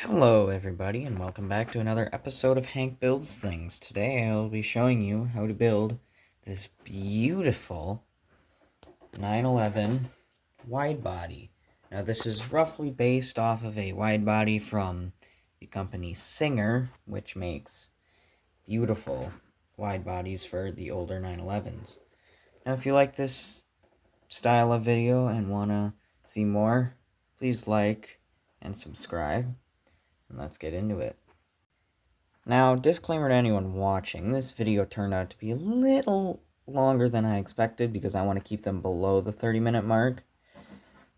Hello everybody and welcome back to another episode of Hank Builds Things. Today I'll be showing you how to build this beautiful 911 wide body. Now this is roughly based off of a wide body from the company Singer, which makes beautiful wide bodies for the older 911s. Now if you like this style of video and want to see more, please like and subscribe. And let's get into it. Now, disclaimer to anyone watching, this video turned out to be a little longer than I expected because I want to keep them below the 30-minute mark.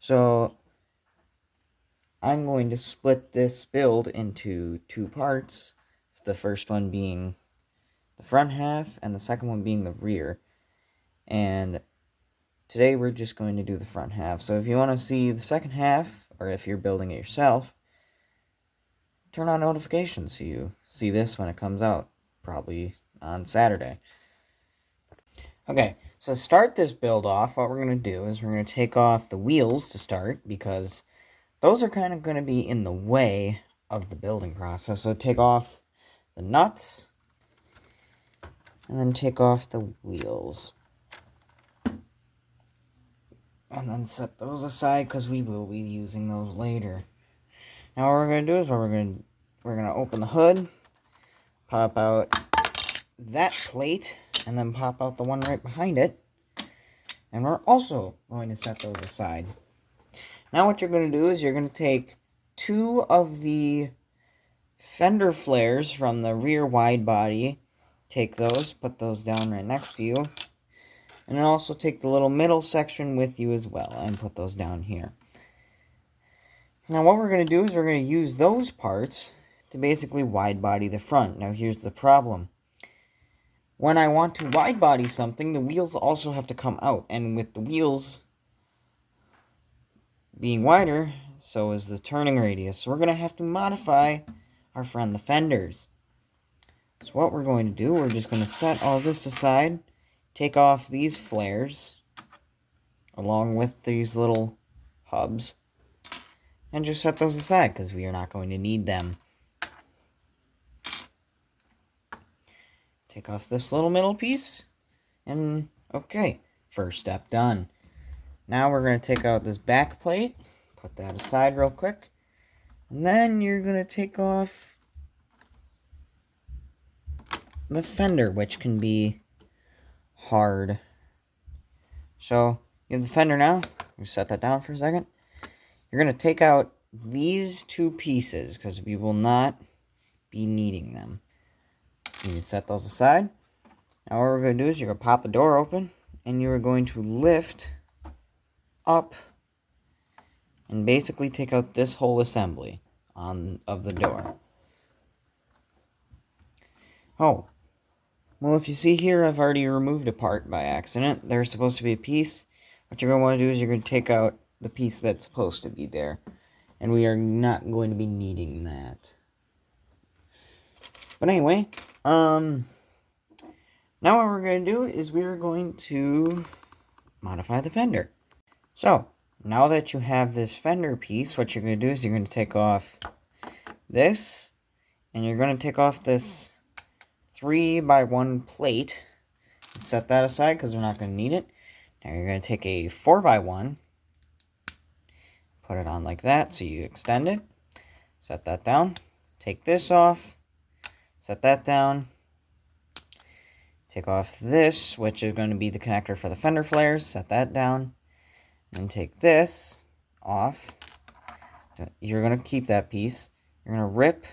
So, I'm going to split this build into two parts. The first one being the front half and the second one being the rear. And today we're just going to do the front half. So if you want to see the second half, or if you're building it yourself, turn on notifications so you see this when it comes out, probably on Saturday. Okay, so to start this build off, what we're going to do is we're going to take off the wheels to start, because those are kind of going to be in the way of the building process. So take off the nuts, and then take off the wheels. And then set those aside, because we will be using those later. Now what we're going to do is we're going to open the hood, pop out that plate, and then pop out the one right behind it. And we're also going to set those aside. Now what you're going to do is you're going to take two of the fender flares from the rear wide body, take those, put those down right next to you, and then also take the little middle section with you as well, and put those down here. Now what we're going to do is we're going to use those parts to basically wide body the front. Now here's the problem. When I want to wide body something, the wheels also have to come out, and with the wheels being wider, so is the turning radius. So we're going to have to modify our friend the fenders. So what we're going to do, we're just going to set all this aside, take off these flares, along with these little hubs, and just set those aside, because we are not going to need them. Take off this little middle piece, and okay, first step done. Now we're going to take out this back plate, put that aside real quick, and then you're going to take off the fender, which can be hard. So, you have the fender now. We set that down for a second. You're going to take out these two pieces, because we will not be needing them. So you set those aside. Now what we're going to do is you're going to pop the door open, and you're going to lift up and basically take out this whole assembly of the door. Oh, well, if you see here, I've already removed a part by accident. There's supposed to be a piece. What you're going to want to do is you're going to take out the piece that's supposed to be there, and we are not going to be needing that. But anyway, now what we're going to do is we're going to modify the fender. So, now that you have this fender piece, what you're going to do is you're going to take off this, and you're going to take off this 3x1 plate, and set that aside because we're not going to need it. Now you're going to take a 4x1, put it on like that, so you extend it, set that down, take this off, set that down, take off this, which is going to be the connector for the fender flares, set that down, and take this off. You're going to keep that piece. You're going to rip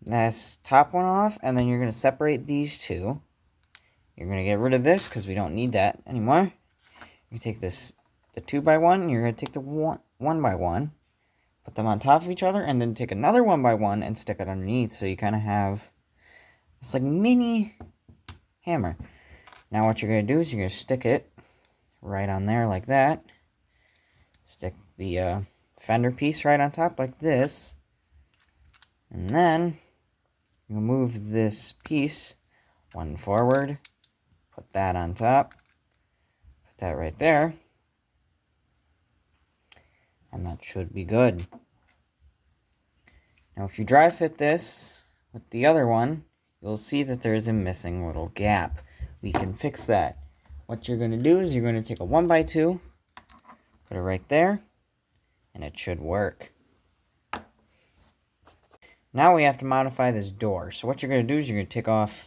this top one off, and then you're going to separate these two. You're going to get rid of this because we don't need that anymore. You take this, the 2x1, you're going to take the 1x1, put them on top of each other, and then take another 1x1 and stick it underneath, so you kind of have this like mini hammer. Now what you're going to do is you're going to stick it right on there like that. Stick the fender piece right on top like this. And then you'll move this piece one forward. Put that on top. Put that right there. And that should be good. Now if you dry fit this with the other one, you'll see that there's a missing little gap. We can fix that. What you're going to do is you're going to take a 1x2, put it right there, and it should work. Now we have to modify this door. So what you're going to do is you're going to take off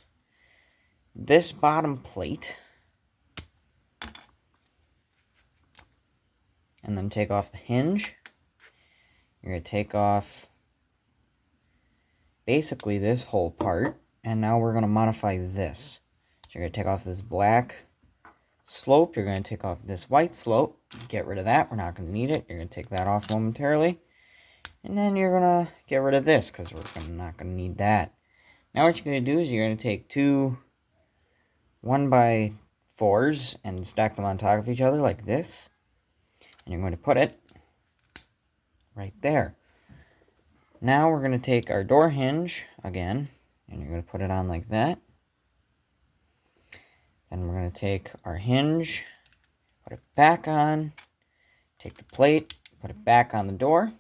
this bottom plate, and then take off the hinge. You're going to take off basically this whole part, and now we're going to modify this. So you're going to take off this black slope, you're going to take off this white slope, get rid of that, we're not going to need it. You're going to take that off momentarily, and then you're going to get rid of this because we're not going to need that. Now what you're going to do is you're going to take two 1x4s and stack them on top of each other like this, and you're going to put it right there. Now we're going to take our door hinge again, and you're going to put it on like that. Then we're going to take our hinge, put it back on, take the plate, put it back on the door.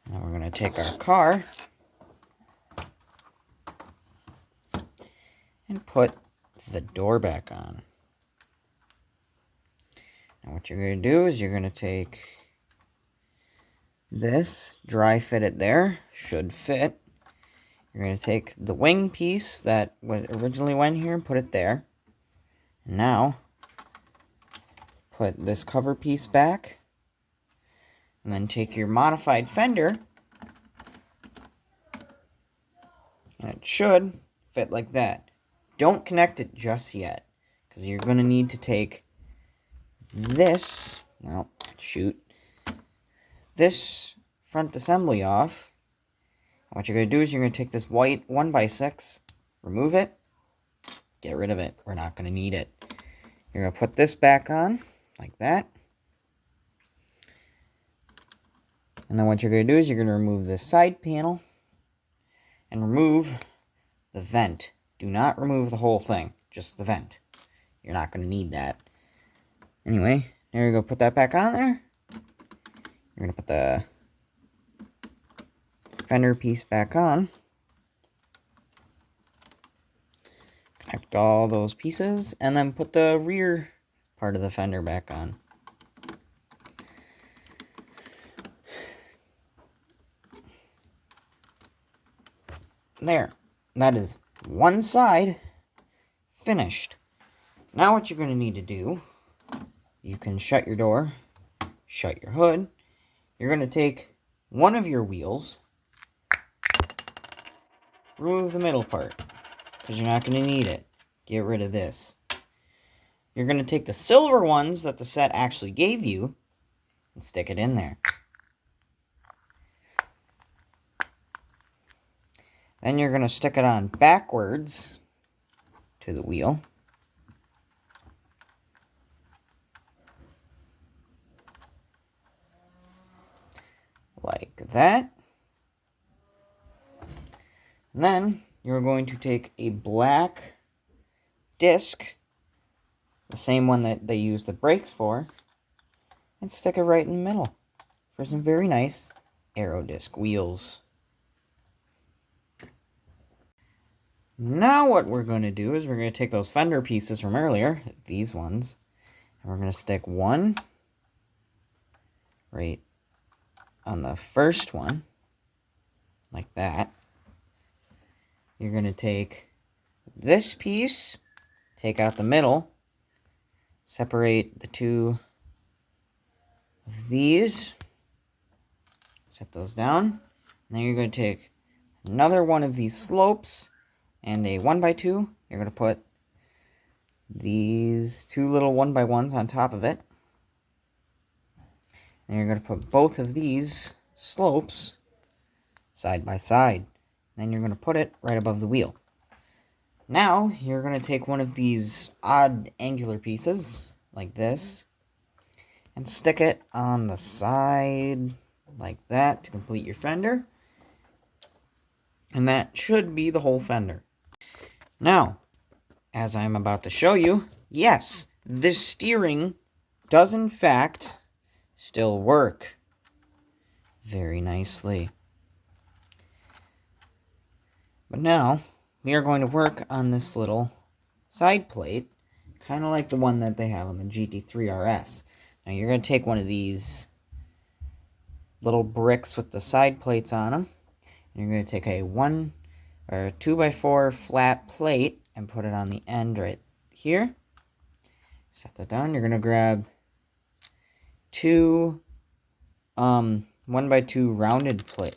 And then we're going to take our car and put the door back on. Now what you're going to do is you're going to take this, dry fit it there, should fit. You're going to take the wing piece that originally went here and put it there. Now, put this cover piece back. And then take your modified fender. And it should fit like that. Don't connect it just yet, because you're going to need to take this, well, shoot, this front assembly off. What you're going to do is you're going to take this white 1x6, remove it, get rid of it. We're not going to need it. You're going to put this back on, like that. And then what you're going to do is you're going to remove this side panel and remove the vent. Do not remove the whole thing, just the vent. You're not going to need that. Anyway, there you go. Put that back on there. You're going to put the fender piece back on. Connect all those pieces, and then put the rear part of the fender back on. There. That is one side finished. Now what you're going to need to do, you can shut your door, shut your hood. You're going to take one of your wheels, remove the middle part, because you're not going to need it. Get rid of this. You're going to take the silver ones that the set actually gave you and stick it in there. Then you're going to stick it on backwards to the wheel. Like that. And then you're going to take a black disc, the same one that they use the brakes for, and stick it right in the middle for some very nice aero disc wheels. Now what we're going to do is we're going to take those fender pieces from earlier, these ones, and we're going to stick one right on the first one, like that. You're going to take this piece, take out the middle, separate the two of these, set those down, and then you're going to take another one of these slopes and a 1x2. You're going to put these two little 1x1s on top of it. And you're going to put both of these slopes side by side. Then you're going to put it right above the wheel. Now, you're going to take one of these odd angular pieces, like this, and stick it on the side, like that, to complete your fender. And that should be the whole fender. Now, as I'm about to show you, yes, this steering does in fact still work very nicely. But now, we are going to work on this little side plate, kind of like the one that they have on the GT3 RS. Now you're going to take one of these little bricks with the side plates on them, and you're going to take a 2x4 flat plate and put it on the end right here. Set that down. You're going to grab two 1x2 rounded plate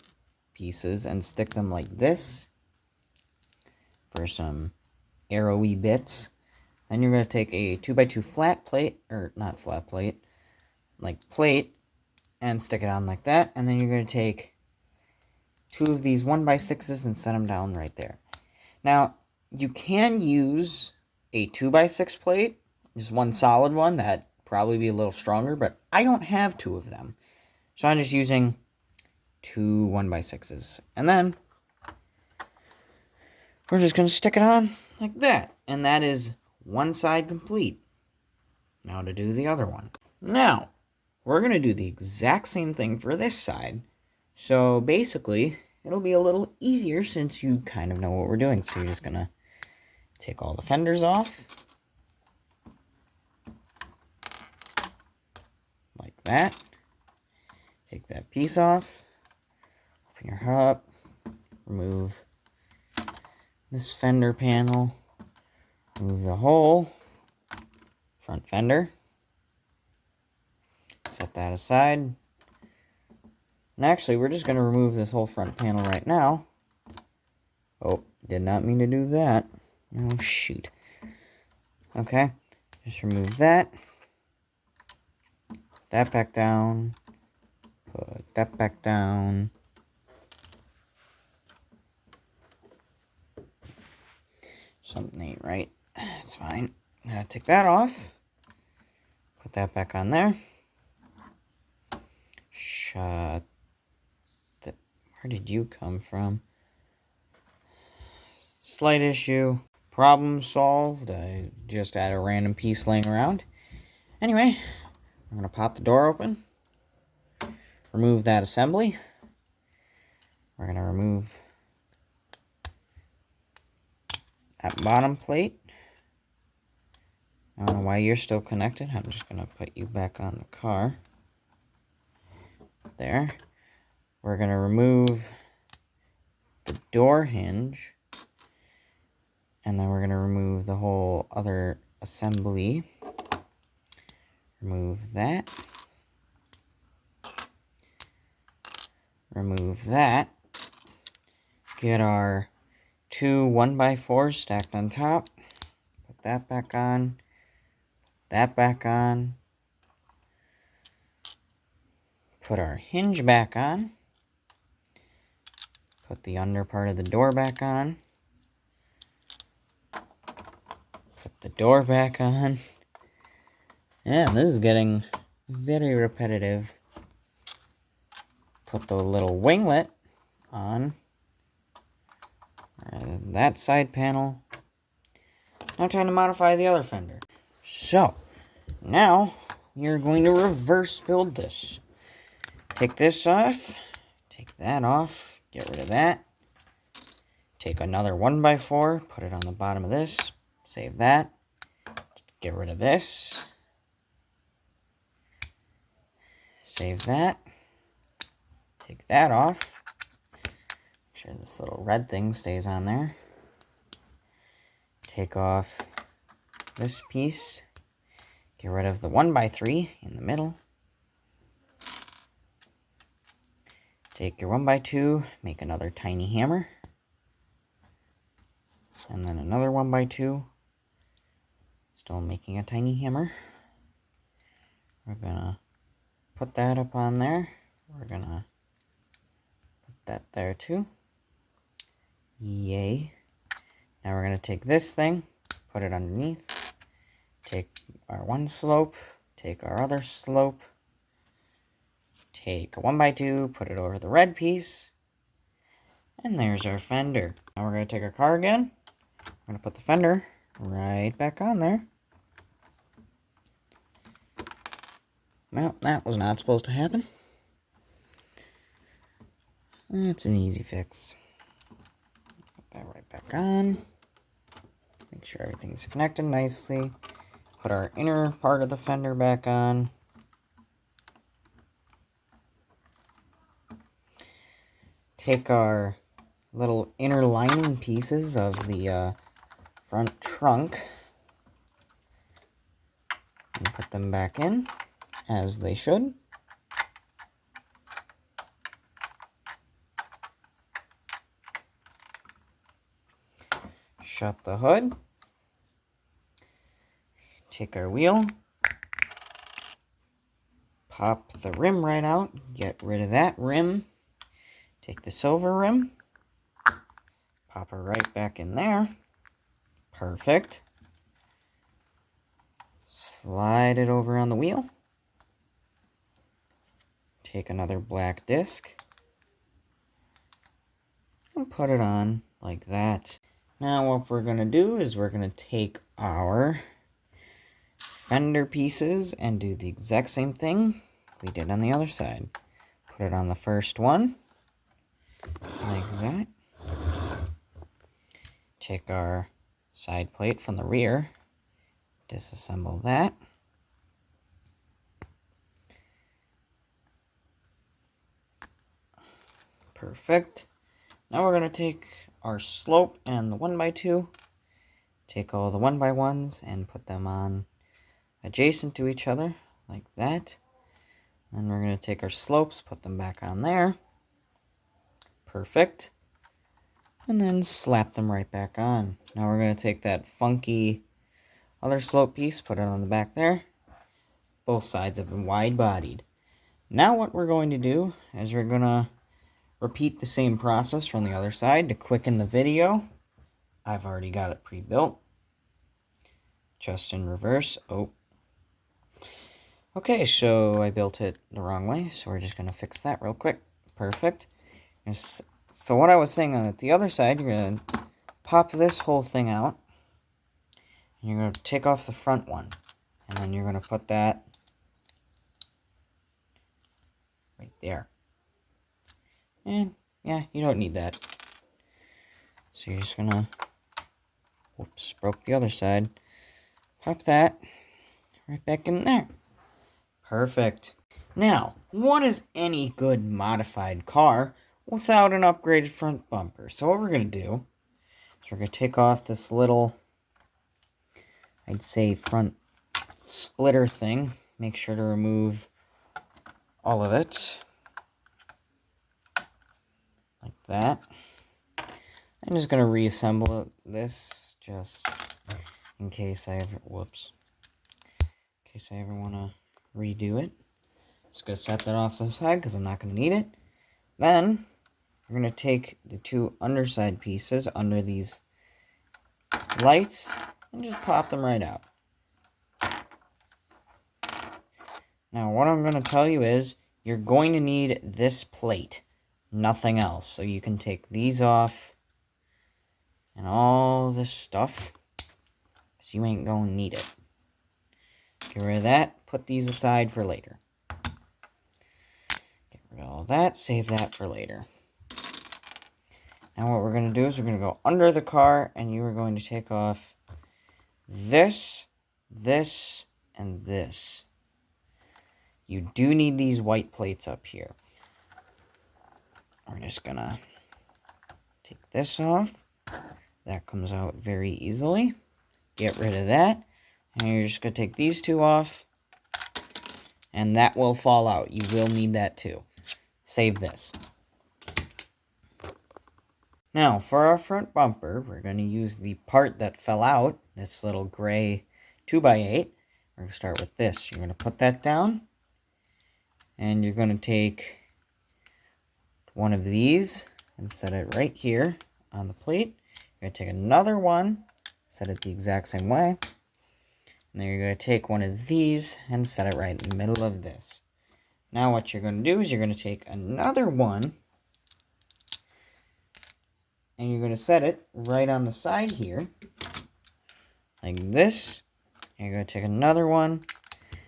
pieces and stick them like this for some arrowy bits. Then you're going to take a 2x2 flat plate, or not flat plate, like plate, and stick it on like that. And then you're going to take two of these 1x6s and set them down right there. Now, you can use a 2x6 plate, just one solid one, that'd probably be a little stronger, but I don't have two of them. So I'm just using two 1x6s. And then we're just going to stick it on like that. And that is one side complete. Now to do the other one. Now, we're going to do the exact same thing for this side. So basically, it'll be a little easier since you kind of know what we're doing. So you're just going to take all the fenders off. Like that. Take that piece off. Open your hood up. Remove this fender panel. Remove the whole front fender. Set that aside. And actually, we're just going to remove this whole front panel right now. Oh, did not mean to do that. Oh, shoot. Okay, just remove that. Put that back down. Put that back down. Something ain't right. It's fine. Now take that off. Put that back on there. Shut. Where did you come from? Slight issue. Problem solved. I just had a random piece laying around. Anyway, I'm going to pop the door open. Remove that assembly. We're going to remove that bottom plate. I don't know why you're still connected. I'm just going to put you back on the car. There. We're going to remove the door hinge. And then we're going to remove the whole other assembly. Remove that. Remove that. Get our two 1x4s stacked on top. Put that back on. That back on. Put our hinge back on. Put the under part of the door back on. Put the door back on. And this is getting very repetitive. Put the little winglet on. That side panel. Now time to modify the other fender. So, now you're going to reverse build this. Take this off. Take that off. Get rid of that. Take another 1x4. Put it on the bottom of this. Save that. Get rid of this. Save that. Take that off. Make sure this little red thing stays on there. Take off this piece. Get rid of the 1x3 in the middle. Take your 1x2, make another tiny hammer. And then another 1x2. Still making a tiny hammer. We're gonna put that up on there. We're gonna put that there too. Yay. Now we're gonna take this thing, put it underneath. Take our one slope, take our other slope. Take a 1x2, put it over the red piece. And there's our fender. Now we're gonna take our car again. We're gonna put the fender right back on there. Well, that was not supposed to happen. It's an easy fix. Put that right back on. Make sure everything's connected nicely. Put our inner part of the fender back on. Take our little inner lining pieces of the front trunk and put them back in as they should. Shut the hood. Take our wheel. Pop the rim right out. Get rid of that rim. Take the silver rim. Pop her right back in there. Perfect. Slide it over on the wheel. Take another black disc. And put it on like that. Now what we're going to do is we're going to take our fender pieces and do the exact same thing we did on the other side. Put it on the first one, like that. Take our side plate from the rear, disassemble that. Perfect. Now we're going to take our slope and the 1x2, take all the 1x1s and put them on adjacent to each other, like that. Then we're going to take our slopes, put them back on there. Perfect. And then slap them right back on. Now we're going to take that funky other slope piece, put it on the back there. Both sides have been wide-bodied. Now what we're going to do is we're going to repeat the same process from the other side to quicken the video. I've already got it pre-built. Just in reverse. Oh. Okay, so I built it the wrong way, so we're just going to fix that real quick. Perfect. So what I was saying on the other side, you're going to pop this whole thing out. And you're going to take off the front one. And then you're going to put that right there. And, yeah, you don't need that. So you're just going to, whoops, broke the other side. Pop that right back in there. Perfect. Now, what is any good modified car without an upgraded front bumper? So what we're going to do is we're going to take off this little, I'd say, front splitter thing. Make sure to remove all of it. Like that. I'm just going to reassemble this just in case I ever, whoops, in case I ever want to redo it. Just going to set that off to the side because I'm not going to need it. Then we're going to take the two underside pieces under these lights and just pop them right out. Now what I'm going to tell you is you're going to need this plate, nothing else. So you can take these off and all this stuff because you ain't going to need it. Get rid of that, put these aside for later. Get rid of all that, save that for later. Now what we're going to do is we're going to go under the car and you are going to take off this, this, and this. You do need these white plates up here. We're just going to take this off. That comes out very easily. Get rid of that. And you're just going to take these two off. And that will fall out. You will need that too. Save this. Now, for our front bumper, we're going to use the part that fell out, this little gray 2x8. We're going to start with this. You're going to put that down. And you're going to take one of these and set it right here on the plate. You're going to take another one, set it the exact same way. And then you're going to take one of these and set it right in the middle of this. Now what you're going to do is you're going to take another one and you're going to set it right on the side here, like this. And you're going to take another one,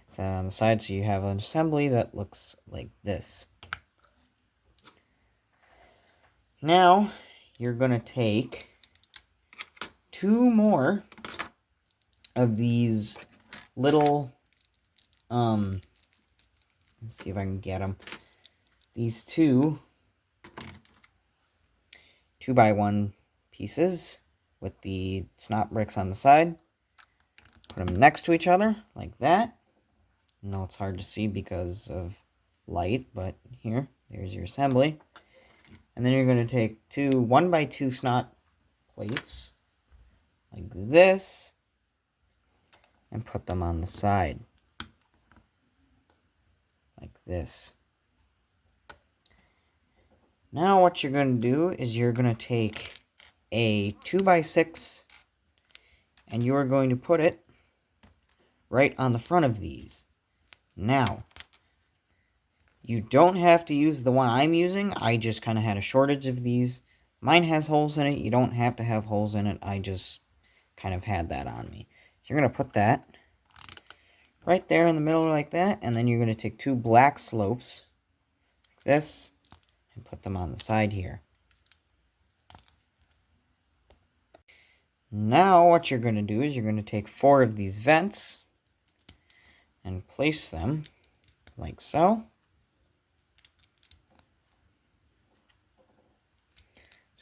set it on the side so you have an assembly that looks like this. Now, you're going to take 2 more of these little, let's see if I can get them. These 2x1 pieces with the snot bricks on the side. Put them next to each other, like that. I know it's hard to see because of light, but there's your assembly. And then you're going to take 2 1x2 snot plates, like this, and put them on the side, like this. Now what you're going to do is you're going to take a 2x6 and you are going to put it right on the front of these. Now, you don't have to use the one I'm using. I just kind of had a shortage of these. Mine has holes in it. You don't have to have holes in it. I just kind of had that on me. So you're going to put that right there in the middle like that, and then you're going to take 2 black slopes, like this, and put them on the side here. Now what you're going to do is you're going to take 4 of these vents and place them like so.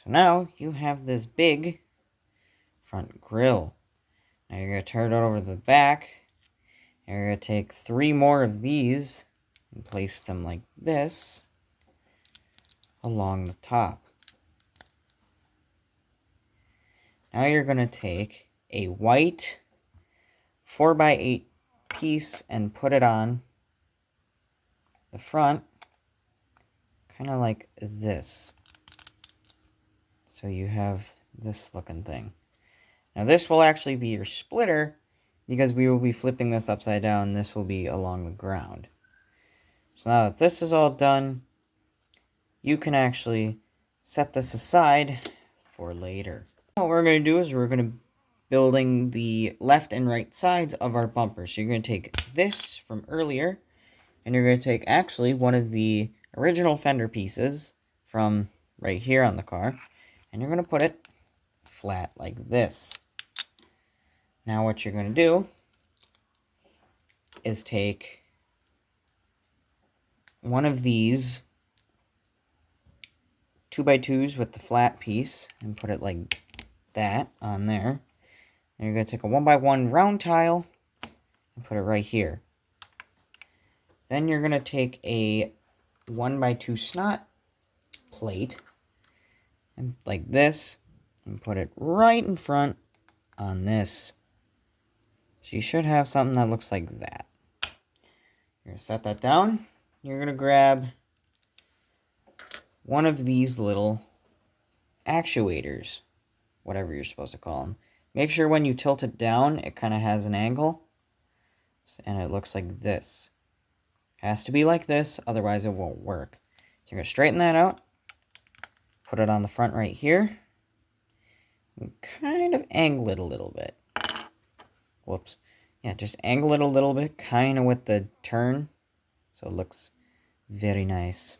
So now you have this big front grill. Now you're going to turn it over to the back. And you're going to take 3 more of these and place them like this along the top. Now you're going to take a white 4x8 piece and put it on the front, kind of like this. So you have this looking thing. Now this will actually be your splitter because we will be flipping this upside down. This will be along the ground. So now that this is all done, you can actually set this aside for later. What we're going to do is we're going to building the left and right sides of our bumper. So you're going to take this from earlier, and you're going to take actually one of the original fender pieces from right here on the car, and you're going to put it flat like this. Now what you're going to do is take one of these 2x2s with the flat piece and put it like that on there. And you're going to take a 1x1 round tile and put it right here. Then you're going to take a 1x2 snot plate and like this and put it right in front on this. So you should have something that looks like that. You're going to set that down. You're going to grab one of these little actuators, whatever you're supposed to call them. Make sure when you tilt it down, it kind of has an angle, and it looks like this. It has to be like this, otherwise it won't work. So you're going to straighten that out, put it on the front right here, and kind of angle it a little bit. Whoops. Yeah, just angle it a little bit, kind of with the turn, so it looks very nice.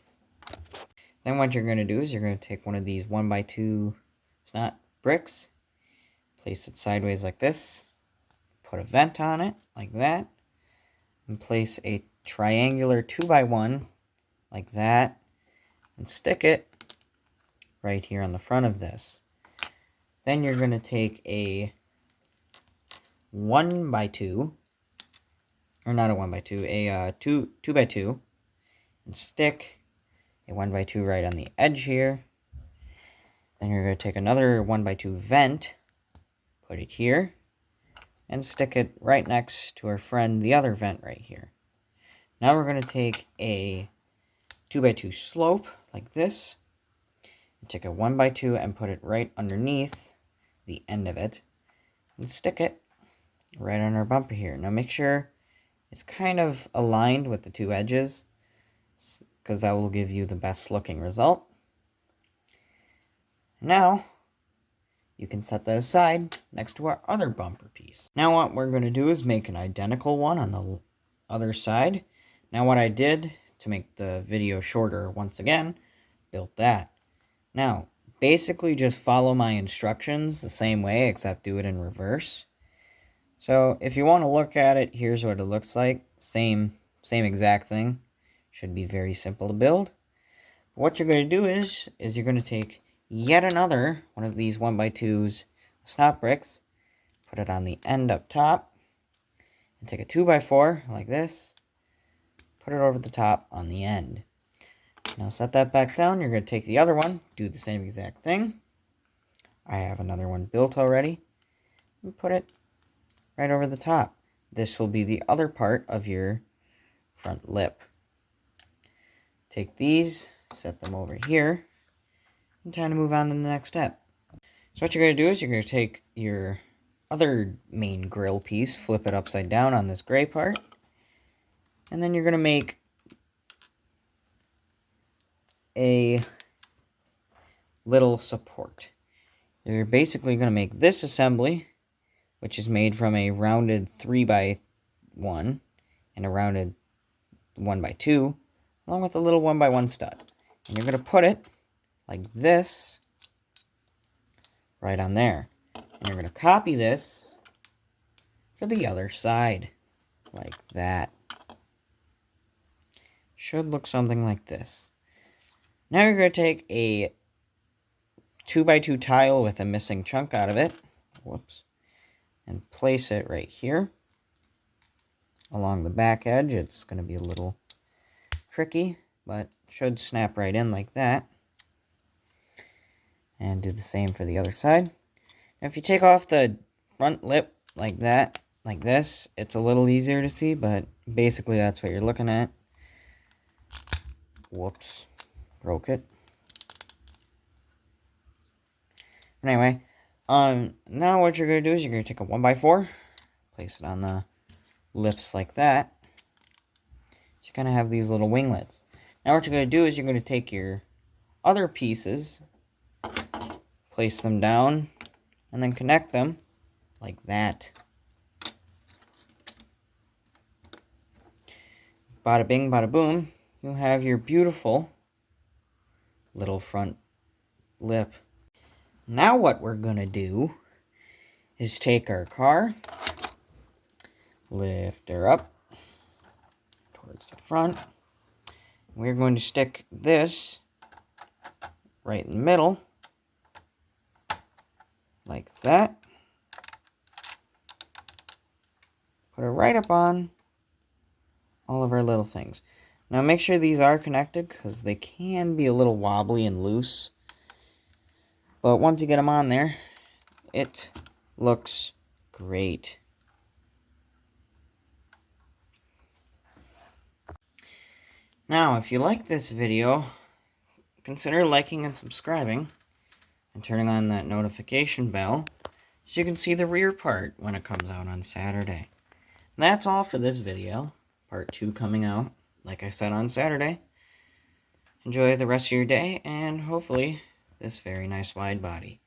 Then what you're going to do is you're going to take one of these 1x2 snot bricks, place it sideways like this, put a vent on it like that, and place a triangular 2x1 like that, and stick it right here on the front of this. Then you're going to take a 1x2, or not a 1x2, a 2x2, and stick a 1x2 right on the edge here. Then you're going to take another 1x2 vent, put it here, and stick it right next to our friend, the other vent right here. Now we're going to take a 2x2 slope, like this, and take a 1x2 and put it right underneath the end of it, and stick it right on our bumper here. Now make sure it's kind of aligned with the 2 edges, because that will give you the best looking result. Now, you can set that aside next to our other bumper piece. Now what we're going to do is make an identical one on the other side. Now what I did, to make the video shorter once again, built that. Now, basically just follow my instructions the same way, except do it in reverse. So if you want to look at it, here's what it looks like. Same exact thing. Should be very simple to build. What you're going to do is you're going to take yet another one of these 1x2s snap bricks, put it on the end up top, and take a 2x4 like this, put it over the top on the end. Now set that back down. You're going to take the other one, do the same exact thing. I have another one built already, and put it right over the top. This will be the other part of your front lip. Take these, set them over here, and time to move on to the next step. So what you're going to do is you're going to take your other main grill piece, flip it upside down on this gray part, and then you're going to make a little support. You're basically going to make this assembly, which is made from a rounded 3x1 and a rounded 1x2, along with a little 1x1 stud. And you're going to put it like this right on there. And you're going to copy this for the other side, like that. Should look something like this. Now you're going to take a 2x2 tile with a missing chunk out of it, whoops, and place it right here along the back edge. It's going to be a little tricky, but should snap right in like that. And do the same for the other side. Now if you take off the front lip like that, like this, it's a little easier to see, but basically that's what you're looking at. Whoops, broke it. Anyway, now what you're going to do is you're going to take a 1x4, place it on the lips like that. So you kind of have these little winglets. Now what you're going to do is you're going to take your other pieces, place them down, and then connect them like that. Bada bing, bada boom, you have your beautiful little front lip. Now what we're going to do is take our car, lift her up towards the front. We're going to stick this right in the middle, like that. Put it right up on all of our little things. Now make sure these are connected, because they can be a little wobbly and loose. But once you get them on there, it looks great. Now, if you like this video, consider liking and subscribing, and turning on that notification bell, so you can see the rear part when it comes out on Saturday. And that's all for this video. Part 2 coming out, like I said, on Saturday. Enjoy the rest of your day, and hopefully this very nice wide body.